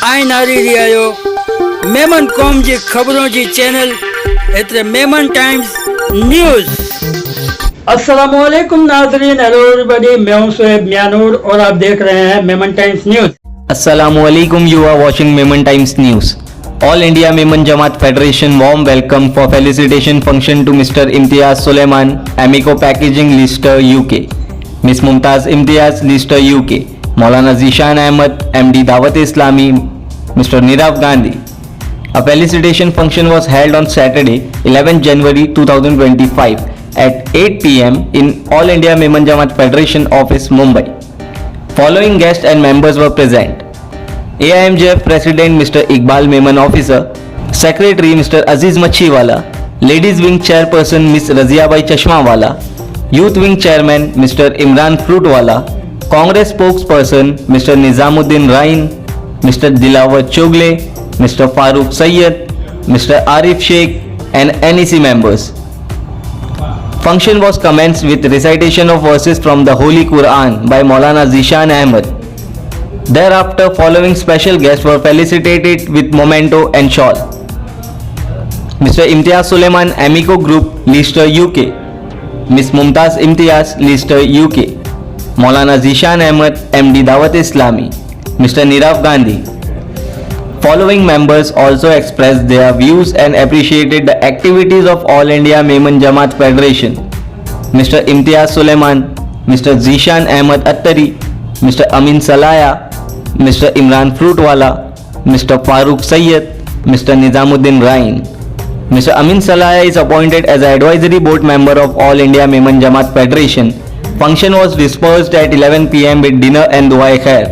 आईनारी रियायो मेमन कौम जी खबरों जी channel एतरे Memon times news. अस्सलामुअलैकुम नाजरीन, हेलो एवरीबॉडी, मैं हूं शोएब मियानूर और आप देख रहे हैं Memon times news. Assalamualaikum, you are watching Memon Times News. All India Memon Jamaat Federation warm welcome for felicitation function to Mr. Imtiaz Suleiman, Amico Packaging, Leicester, UK. Miss Mumtaz Imtiaz, Leicester, UK. Maulana Zishan Ahmed, MD Dawat Islami, Mr. Nirav Gandhi. A felicitation function was held on Saturday, 11 January 2025 at 8 p.m. in All India Memon Jamaat Federation office, Mumbai. Following guests and members were present: AIMJF President Mr. Iqbal Memon Officer, Secretary Mr. Aziz Machiwala, Ladies Wing Chairperson Ms. Raziabai Chashmawala, Youth Wing Chairman Mr. Imran Fruitwala, Congress Spokesperson Mr. Nizamuddin Rain, Mr. Dilawar Chogle, Mr. Farooq Sayyed, Mr. Arif Sheikh and NEC members. Function was commenced with recitation of verses from the Holy Quran by Maulana Zishan Ahmed. Thereafter, following special guests were felicitated with memento and shawl: Mr. Imtiaz Suleiman, Amico Group, Leicester, UK; Miss Mumtaz Imtiaz, Leicester, UK; Maulana Zishan Ahmed, MD Dawat Islami; Mr. Nirav Gandhi. Following members also expressed their views and appreciated the activities of All India Memon Jamaat Federation: Mr. Imtiaz Suleiman, Mr. Zishan Ahmed Attari, Mr. Amin Salaya, Mr. Imran Fruitwala, Mr. Farooq Sayyed, Mr. Nizamuddin Rain. Mr. Amin Salaya is appointed as an advisory board member of All India Memon Jamaat Federation. Function was dispersed at 11 p.m. with dinner and दुआ खैर।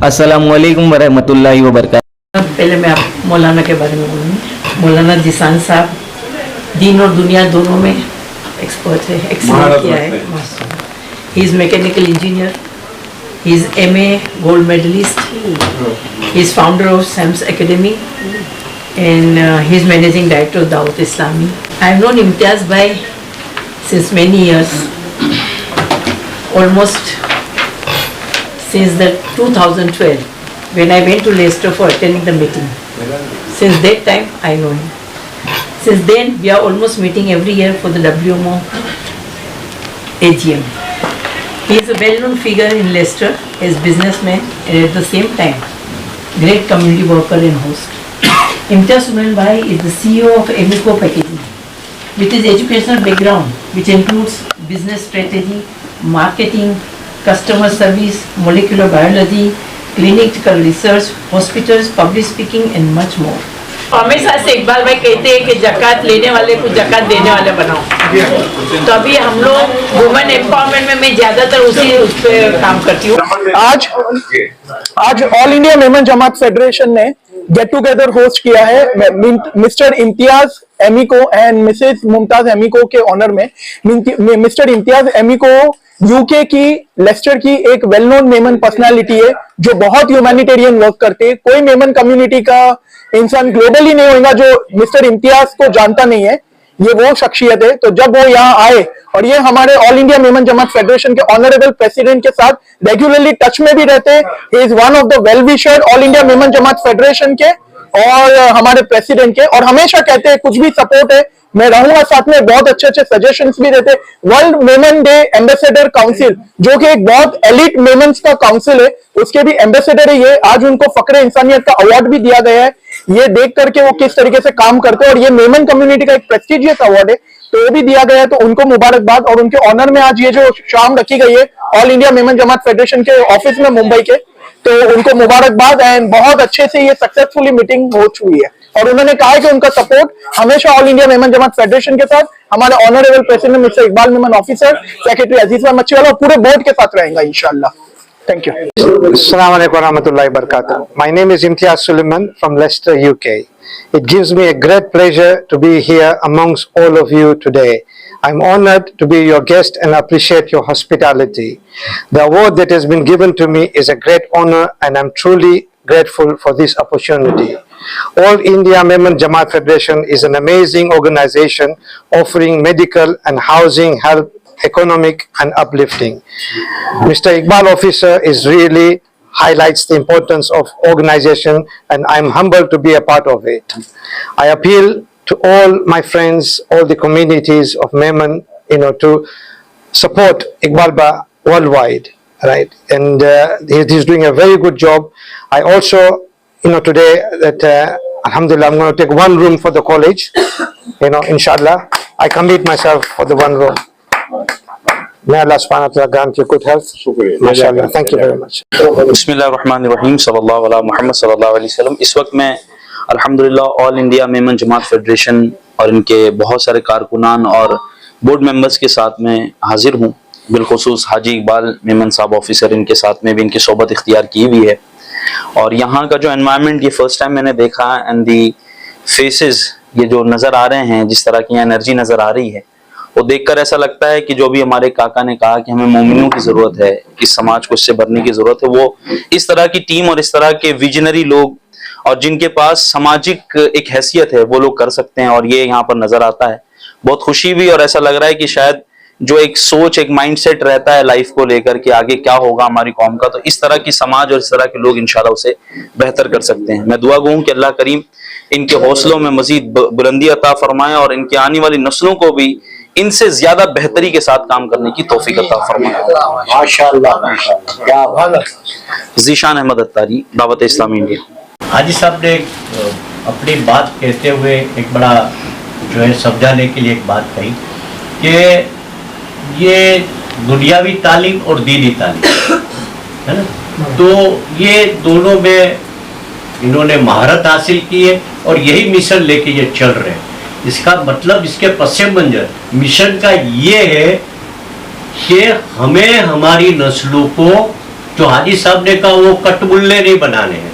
अस्सलामुअलैकुम वरहमतुल्लाहि वबरकातुहू। पहले मैं आप मौलाना के बारे में बोलूँगी। मौलाना जिसान साहब दीन और दुनिया दोनों में एक्सपर्ट है, एक्सीलेंट किया है। He is mechanical engineer, he is MA gold medallist, he is founder of Sams Academy and he is managing director of Dawat Islami. I have known Imtiaz Bhai since many years, almost since the 2012 when I went to Leicester for attending the meeting. Since that time I know him. Since then we are almost meeting every year for the WMO AGM. He is a well-known figure in Leicester as businessman and at the same time great community worker and host. Imtiaz Suleiman Bhai is the CEO of Amico Packaging. With his educational background, which includes business strategy, marketing, customer service, molecular biology, clinical research, hospitals, public speaking and much more. हमेशा से इकबाल भाई कहते हैं कि ज़कात लेने वाले को ज़कात देने वाले बनाओ। तो अभी हम लोग वुमेन एम्पावरमेंट में मैं ज़्यादातर उस पर काम करती हूँ। आज all India Memon Jamat federation ने गेट टुगेदर होस्ट किया है मिस्टर इम्तियाज एमिको एंड मिसेस मुमताज एमिको के ऑनर में। मिस्टर इम्तियाज एमिको यूके की लेस्टर की एक वेल नोन मेमन पर्सनालिटी है जो बहुत ह्यूमैनिटेरियन वर्क करते हैं। कोई मेमन कम्युनिटी का इंसान ग्लोबली नहीं होगा जो मिस्टर इम्तियाज को जानता नहीं है। ये वो शख्सियत है। तो जब वो यहाँ आए और ये हमारे all India Memon Jamat federation के ऑनरेबल प्रेसिडेंट के साथ रेगुलरली टच में भी रहते हैं। He is one of the well wisher all India Memon Jamat federation के और हमारे प्रेसिडेंट के, और हमेशा कहते हैं कुछ भी सपोर्ट है मैं रहूंगा साथ में। बहुत अच्छे अच्छे सजेशंस भी देते। World Memon day ambassador council जो कि एक बहुत एलिट मेमन्स का काउंसिल है उसके भी एम्बेसडर है ये। आज उनको फक्रे इंसानियत का अवार्ड भी दिया गया है। ये देख करके वो किस तरीके से काम करते हैं और ये मेमन कम्युनिटी का एक प्रेस्टिजियस अवार्ड है तो वो भी दिया गया है। तो उनको मुबारकबाद। और उनके ऑनर में आज ये जो शाम रखी गई है all India Memon Jamat federation के ऑफिस में मुंबई के, तो उनको मुबारकबाद। एंड बहुत अच्छे से ये सक्सेसफुली मीटिंग हो चुकी है और उन्होंने कहा है कि उनका सपोर्ट हमेशा all India Memon Jamat federation के साथ हमारे honourable president mister Iqbal Memon officer, secretary Aziz Machhiwala और पूरे बोर्ड के साथ रहेगा इंशाल्लाह। Thank you. Assalamualaikum warahmatullahi wabarakatuh. My name is Imtiaz Suleiman from Leicester, UK. It gives me a great pleasure to be here amongst all of you today. I'm honored to be your guest and appreciate your hospitality. The award that has been given to me is a great honor and I'm truly grateful for this opportunity. All India Memon Jamaat Federation is an amazing organization offering medical and housing help, economic and uplifting. Mr. Iqbal Officer is really highlights the importance of organization, and I'm humbled to be a part of it. I appeal to all my friends, all the communities of Memon, to support Iqbal Ba worldwide, right? And he's doing a very good job. I also, today that Alhamdulillah, I'm going to take one room for the college. Inshallah, I commit myself for the one room. May Allah subhanahu wa ta'ala grant you good health. MashaAllah. Thank you very much. बिस्मिल्लाहिर्रहमानिर्रहीम सल्लल्लाहु अला मोहम्मद सल्लल्लाहु अलैहि वसल्लम। इस वक्त मैं अल्हम्दुलिल्लाह all India Memon Jamat federation और इनके बहुत सारे कारकुनान और बोर्ड मेंबर्स के साथ में हाजिर हूँ। बिलखुसूस हाजी इकबाल मेमन साहब ऑफिसर, इनके साथ में भी इनकी सोबत इख्तियार की हुई है। और यहाँ का जो एनवायरनमेंट ये फर्स्ट टाइम मैंने देखा, एंड दी फेसेस ये जो नज़र आ रहे हैं, जिस तरह की एनर्जी नज़र आ रही है, वो देखकर ऐसा लगता है कि जो भी हमारे काका ने कहा कि हमें मोमिनों की ज़रूरत है, इस समाज को इससे भरने की ज़रूरत है, वो इस तरह की टीम और इस तरह के विजनरी लोग और जिनके पास सामाजिक एक हैसियत है वो लोग कर सकते हैं, और ये यहाँ पर नज़र आता है। बहुत खुशी भी, और ऐसा लग रहा है कि शायद जो एक सोच, एक माइंडसेट रहता है लाइफ को लेकर कि आगे क्या होगा हमारी कौम का, तो इस तरह की समाज और इस तरह के लोग इंशाल्लाह उसे बेहतर कर सकते हैं। मैं दुआ गो हूँ कि अल्लाह करीम इनके हौसलों में मजीद बुलंदी अता फरमाए और इनके आने वाली नस्लों को भी इनसे ज्यादा बेहतरी के साथ काम करने की तौफीक अता फरमाए। माशाअल्लाह। ज़ीशान अहमद अत्तारी, दावत इस्लामी इंडिया। हाजी साहब ने अपनी बात कहते हुए एक बड़ा जो है समझाने के लिए एक बात कही कि ये दुनियावी तालीम और दीनी तालीम है ना, तो ये दोनों में इन्होंने महारत हासिल की है और यही मिशन लेके ये चल रहे हैं। इसका मतलब, इसके पस मंजर मिशन का ये है कि हमें हमारी नस्लों को, जो हाजी साहब ने कहा, वो कटबुल्ले नहीं बनाने हैं,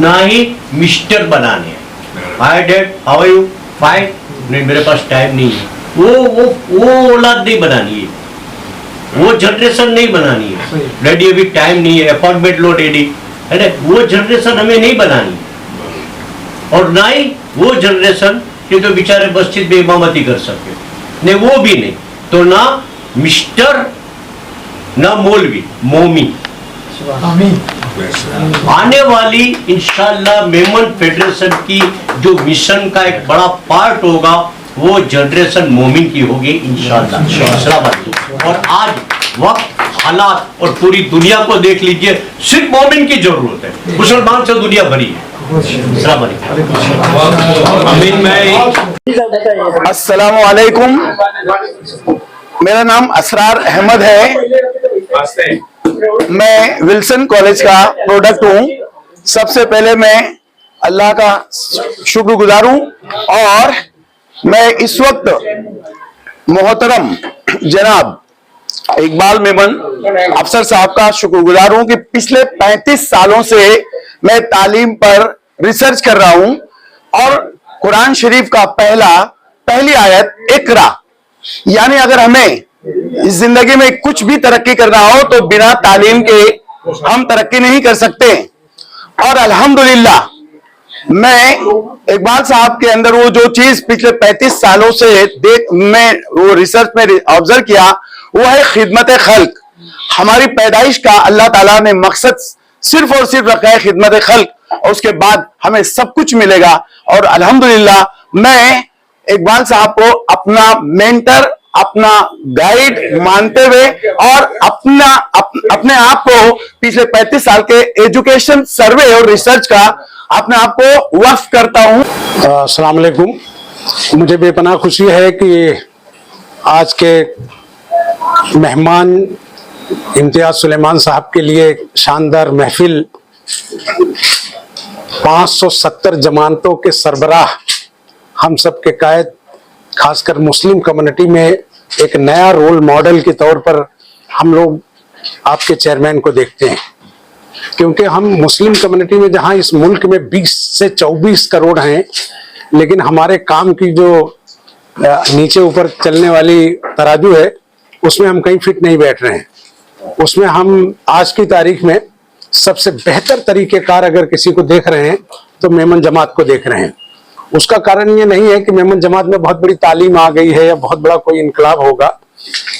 ना ही मिस्टर बनाने हैं। Hi dad, how are you, fine, नहीं मेरे पास टाइम नहीं है, वो औलाद नहीं बनानी है, वो जनरेशन नहीं बनानी है। डैडी अभी टाइम नहीं है, अपॉइंटमेंट लो डैडी, है ना, वो जनरेशन हमें नहीं बनानी, और ना ही वो जनरेशन कि तो बेचारे मस्जिद में इमामती कर सके, नहीं वो भी नहीं, तो ना मिस्टर ना मौलवी, मोमी। आने वाली इंशाल्लाह मेमन फेडरेशन की जो मिशन का एक बड़ा पार्ट होगा, वो जनरेशन मोमिन की होगी इंशाल्लाह। और आज वक्त, हालात और पूरी दुनिया को देख लीजिए, सिर्फ मोमिन की जरूरत है, मुसलमान से दुनिया भरी है। अस्सलामु अलैकुम, मेरा नाम असरार अहमद है, मैं विल्सन कॉलेज का प्रोडक्ट हूँ। सबसे पहले मैं अल्लाह का शुक्रगुजार हूँ, और मैं इस वक्त मोहतरम जनाब इकबाल मेमन अफसर साहब का शुक्रगुजार हूं कि पिछले 35 सालों से मैं तालीम पर रिसर्च कर रहा हूं, और कुरान शरीफ का पहली आयत इकरा, यानी अगर हमें इस जिंदगी में कुछ भी तरक्की करना हो तो बिना तालीम के हम तरक्की नहीं कर सकते। और अल्हम्दुलिल्लाह मैं इकबाल साहब के अंदर वो जो चीज पिछले 35 सालों से मैं वो रिसर्च में ऑब्जर्व किया, वो है खिदमत खल्क। हमारी पैदाइश का अल्लाह ताला ने मकसद सिर्फ और सिर्फ रखा है खिदमत खल्क, और उसके बाद हमें सब कुछ मिलेगा। और अल्हम्दुलिल्लाह मैं इकबाल साहब को अपना मेंटर, अपना गाइड मानते हुए और अपने आप को पिछले 35 साल के एजुकेशन सर्वे और रिसर्च का अपने आप को वक्फ करता हूं। अस्सलाम वालेकुम। मुझे बेपनाह खुशी है कि आज के मेहमान इम्तियाज सुलेमान साहब के लिए शानदार महफिल 570 जमानतों के सरबराह, हम सब के कायद, खासकर मुस्लिम कम्युनिटी में एक नया रोल मॉडल के तौर पर हम लोग आपके चेयरमैन को देखते हैं, क्योंकि हम मुस्लिम कम्युनिटी में जहां इस मुल्क में 20 से 24 करोड़ हैं, लेकिन हमारे काम की जो नीचे ऊपर चलने वाली तराजू है उसमें हम कहीं फिट नहीं बैठ रहे हैं। उसमें हम आज की तारीख में सबसे बेहतर तरीकेकार अगर किसी को देख रहे हैं तो मेमन जमात को देख रहे हैं। उसका कारण ये नहीं है कि मेमन जमात में बहुत बड़ी तालीम आ गई है या बहुत बड़ा कोई इनकलाब होगा।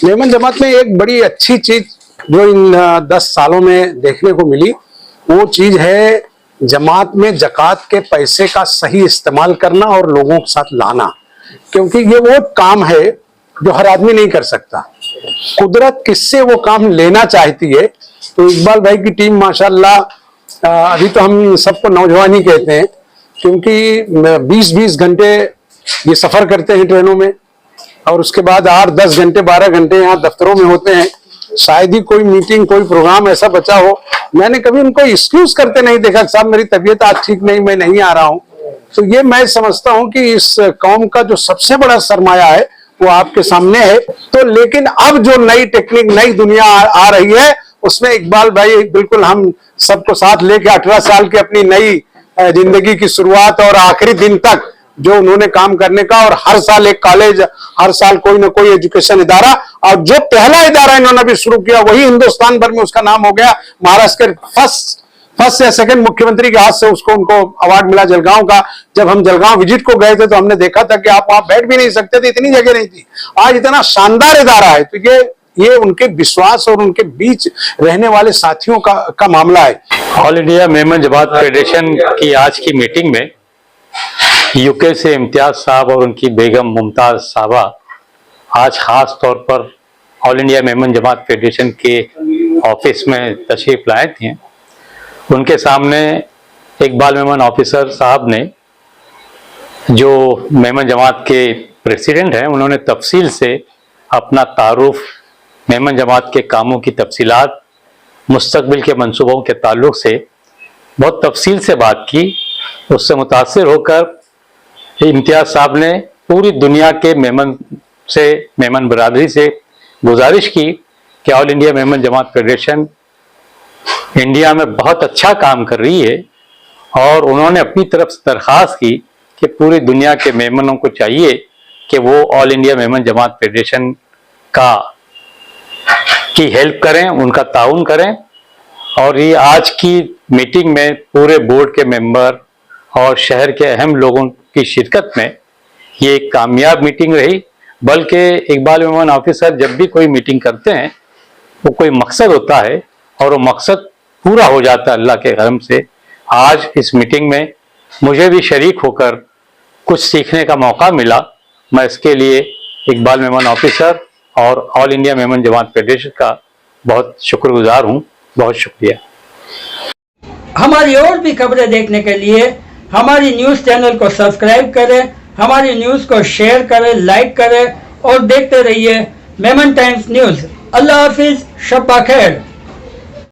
मेमन जमात में एक बड़ी अच्छी चीज जो इन 10 सालों में देखने को मिली, वो चीज है जमात में ज़कात के पैसे का सही इस्तेमाल करना और लोगों के साथ लाना, क्योंकि ये वो काम है जो हर आदमी नहीं कर सकता। कुदरत किससे वो काम लेना चाहती है। तो इकबाल भाई की टीम माशाल्लाह, अभी तो हम सबको नौजवान ही कहते हैं, क्योंकि 20-20 घंटे ये सफर करते हैं ट्रेनों में, और उसके बाद 8-10 घंटे 12 घंटे यहाँ दफ्तरों में होते हैं। शायद ही कोई मीटिंग कोई प्रोग्राम ऐसा बचा हो, मैंने कभी उनको एक्सक्यूज करते नहीं देखा, साहब मेरी तबीयत आज ठीक नहीं, मैं नहीं आ रहा हूँ। तो ये मैं समझता हूँ कि इस कौम का जो सबसे बड़ा सरमाया है वो आपके सामने है। तो लेकिन अब जो नई टेक्निक, नई दुनिया आ रही है, उसमें इकबाल भाई बिल्कुल हम सबको साथ लेके 18 साल की अपनी नई जिंदगी की शुरुआत और आखिरी दिन तक जो उन्होंने काम करने का, और हर साल एक कॉलेज, हर साल कोई ना कोई एजुकेशन इदारा, और जो पहला इदारा इन्होंने भी शुरू किया वही हिंदुस्तान भर में उसका नाम हो गया। महाराष्ट्र के फर्स्ट या सेकंड मुख्यमंत्री के हाथ से उसको उनको अवार्ड मिला जलगांव का। जब हम जलगांव विजिट को गए थे तो हमने देखा था कि आप वहां बैठ भी नहीं सकते थे, इतनी जगह नहीं थी। आज इतना शानदार इदारा है। तो ये उनके विश्वास और उनके बीच रहने वाले साथियों का मामला है। All India Memon Jamat federation की आज की मीटिंग में यूके से इम्तियाज साहब और उनकी बेगम मुमताज साहबा आज खास तौर पर all India Memon Jamat federation के ऑफिस में तशरीफ लाए थे। उनके सामने इकबाल मेमन ऑफिसर साहब ने, जो मेमन जमात के प्रेसिडेंट हैं, उन्होंने तफसील से अपना तारुफ, मेमन जमात के कामों की तफसीलात, मुस्तकबिल के मंसूबों के ताल्लुक से बहुत तफसील से बात की। उससे मुतासिर होकर इम्तियाज साहब ने पूरी दुनिया के मेमन बरादरी से गुजारिश की कि all India Memon Jamat federation India में बहुत अच्छा काम कर रही है, और उन्होंने अपनी तरफ से दरख्वास्त की कि पूरी दुनिया के मेमनों को चाहिए कि वो all India Memon Jamat federation की हेल्प करें, उनका ताउन करें। और ये आज की मीटिंग में पूरे बोर्ड के मेंबर और शहर के अहम लोगों की शिरकत में ये एक कामयाब मीटिंग रही। बल्कि इकबाल मेमन ऑफिसर जब भी कोई मीटिंग करते हैं वो कोई मकसद होता है, और वो मकसद पूरा हो जाता है अल्लाह के करम से। आज इस मीटिंग में मुझे भी शरीक होकर कुछ सीखने का मौका मिला। मैं इसके लिए इकबाल मेमन ऑफिसर और all India Memon Jamat federation का बहुत शुक्रगुजार हूँ। बहुत शुक्रिया। हमारी और भी खबरें देखने के लिए हमारी न्यूज़ चैनल को सब्सक्राइब करें, हमारी न्यूज़ को शेयर करें, लाइक करें और देखते रहिए मेमन टाइम्स न्यूज़। अल्लाह हाफिज, शब्बा खैर।